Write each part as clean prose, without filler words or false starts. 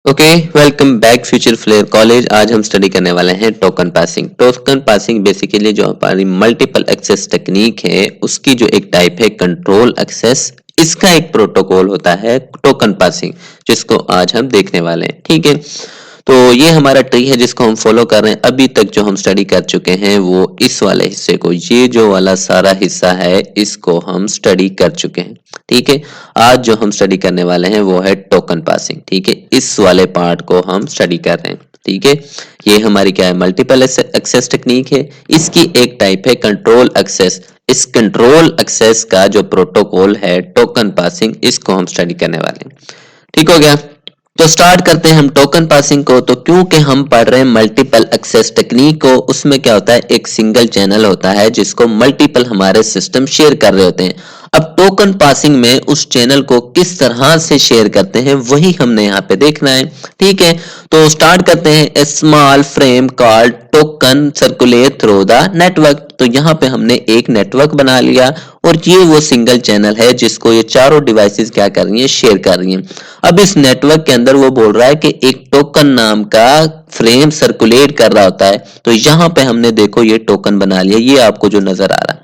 Okay, welcome back future flare college. आज हम study करने वाले हैं token passing. Token passing basically जो हमारी मल्टीपल एक्सेस टेक्निक है उसकी जो एक टाइप है कंट्रोल एक्सेस। इसका एक प्रोटोकॉल होता है टोकन पासिंग, जिसको आज हम देखने वाले हैं। ठीक है, तो ये हमारा ट्री है जिसको हम फॉलो कर रहे हैं। अभी तक जो हम स्टडी कर चुके हैं वो इस वाले हिस्से को, ये जो वाला सारा हिस्सा है इसको हम स्टडी कर चुके हैं। ठीक है, आज जो हम स्टडी करने वाले हैं वो है टोकन पासिंग। ठीक है, इस वाले पार्ट को हम स्टडी कर रहे हैं। ठीक है, ये हमारी क्या है, मल्टीपल एक्सेस टेक्निक है। इसकी एक टाइप है कंट्रोल एक्सेस। इस कंट्रोल एक्सेस का जो प्रोटोकॉल है टोकन पासिंग, इसको हम स्टडी करने वाले हैं। ठीक हो गया, तो स्टार्ट करते हैं हम टोकन पासिंग को। तो क्योंकि हम पढ़ रहे हैं मल्टीपल एक्सेस टेक्निक को, उसमें क्या होता है, एक सिंगल चैनल होता है जिसको मल्टीपल हमारे सिस्टम शेयर कर रहे होते हैं। अब टोकन पासिंग में उस चैनल को किस तरह से शेयर करते हैं वही हमने यहाँ पे देखना है। ठीक है, तो स्टार्ट करते हैं। A small frame called token circulate through the network. तो यहाँ पे हमने एक नेटवर्क बना लिया और ये वो सिंगल चैनल है जिसको ये चारों डिवाइसेस क्या कर रही हैं, शेयर कर रही हैं। अब इस नेटवर्क के अंदर वो बोल रहा है कि एक टोकन नाम का फ्रेम सर्कुलेट कर रहा होता है। तो यहाँ पे हमने देखो ये टोकन बना लिया, ये आपको जो नजर आ रहा है।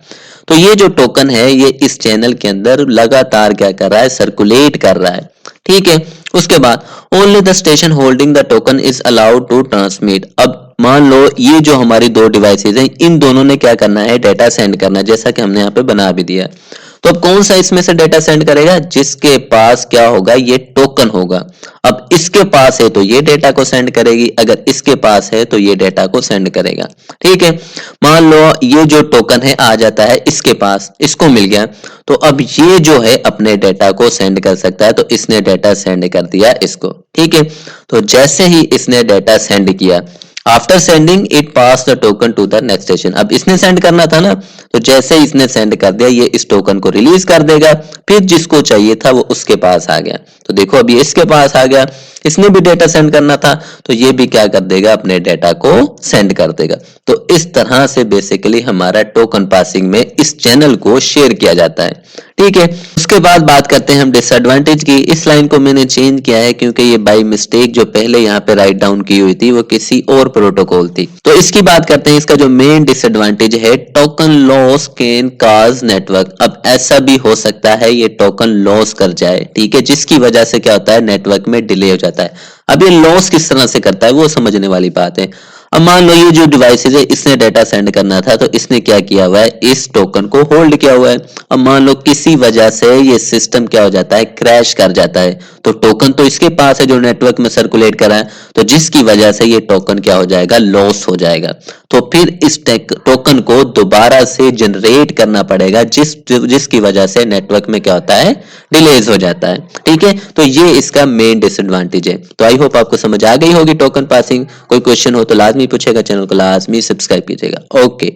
तो ये जो टोकन है ये इस चैनल के अंदर लगातार क्या कर रहा है, सर्कुलेट कर रहा है। ठीक है, उसके बाद only the station holding the token is allowed to transmit. अब मान लो ये जो हमारी दो डिवाइसेज हैं, इन दोनों ने क्या करना है, डेटा सेंड करना है, जैसा कि हमने यहाँ पे बना भी दिया है। तो अब कौन सा इसमें से डेटा सेंड करेगा, जिसके पास क्या होगा, ये टोकन होगा। अब इसके पास है तो ये डेटा को सेंड करेगी, अगर इसके पास है तो ये डेटा को सेंड करेगा। ठीक है, मान लो ये जो टोकन है आ जाता है इसके पास, इसको मिल गया। तो अब ये जो है अपने डेटा को सेंड कर सकता है, तो इसने डेटा सेंड कर दिया इसको। ठीक है, तो जैसे ही इसने डेटा सेंड किया, after sending it pass the token to the next station. अब इसने सेंड करना था ना, तो जैसे इसने सेंड कर दिया ये इस टोकन को रिलीज कर देगा। फिर जिसको चाहिए था वो उसके पास आ गया। तो देखो अभी इसके पास आ गया, इसने भी डेटा सेंड करना था तो ये भी क्या कर देगा, अपने डेटा को सेंड कर देगा। तो इस तरह से बेसिकली हमारा टोकन पासिंग में इस चैनल को शेयर किया जाता है। ठीक है, उसके बाद बात करते हैं हम डिसएडवांटेज की। इस लाइन को मैंने चेंज किया है क्योंकि ये बाय मिस्टेक जो पहले यहाँ पे राइट डाउन की हुई थी वो किसी और प्रोटोकॉल थी। तो इसकी बात करते हैं। इसका जो मेन डिसएडवांटेज है, token loss can cause network. अब ऐसा भी हो सकता है ये टोकन लॉस कर जाए, ठीक है, जिसकी वजह से क्या होता है, नेटवर्क में डिले हो जाता है। अब ये लॉस किस तरह से करता है वो समझने वाली बात है। अब मान लो ये जो डिवाइसेज है इसने डेटा सेंड करना था, तो इसने क्या किया हुआ है, इस टोकन को होल्ड किया हुआ है। अब मान लो किसी वजह से ये सिस्टम क्या हो जाता है, क्रैश कर जाता है, तो टोकन तो इसके पास है जो नेटवर्क में सर्कुलेट कर रहा है, तो जिसकी वजह से ये टोकन क्या हो जाएगा, लॉस हो जाएगा। तो फिर इस टोकन को दोबारा से जनरेट करना पड़ेगा, जिसकी वजह से नेटवर्क में क्या होता है, डिलेज हो जाता है। ठीक है, तो ये इसका मेन डिसएडवांटेज है। तो आई होप आपको समझ आ गई होगी टोकन पासिंग। कोई क्वेश्चन हो तो लाजमी पूछेगा, चैनल को लाजमी सब्सक्राइब कीजिएगा। ओके।